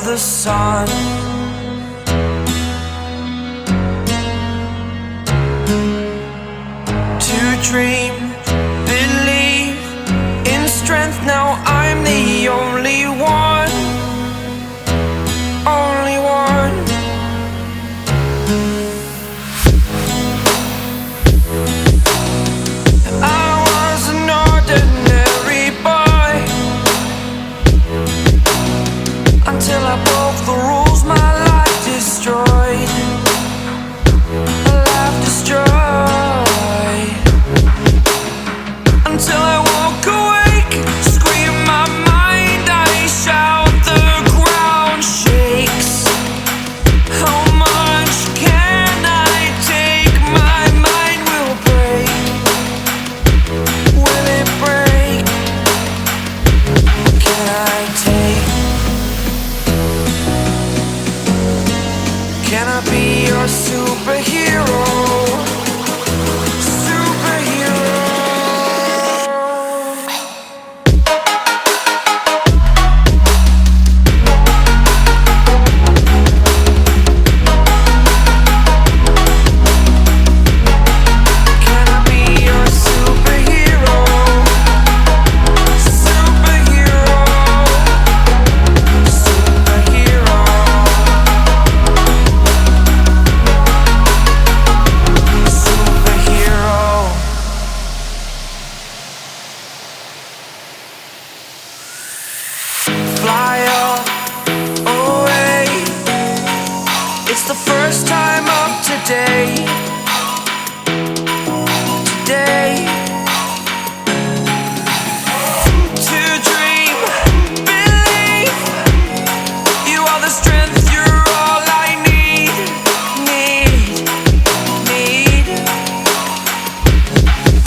the sun. To dream, believe in strength. Now I'm the only one, only one. I was an ordinary boy until I broke the rules. My life destroyed, a life destroyed. Until I walk awake, scream my mind, I shout, the ground shakes. How much can I take? My mind will break. Will it break? Can I take? Can I be your superhero? Fly away. It's the first time of today. Today. To dream, believe. You are the strength, you're all I need.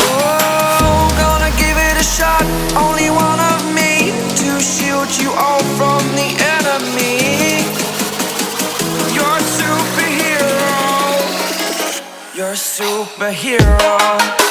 Oh, gonna give it a shot. Only one of me to shield you all from the enemy. You're a superhero. You're a superhero.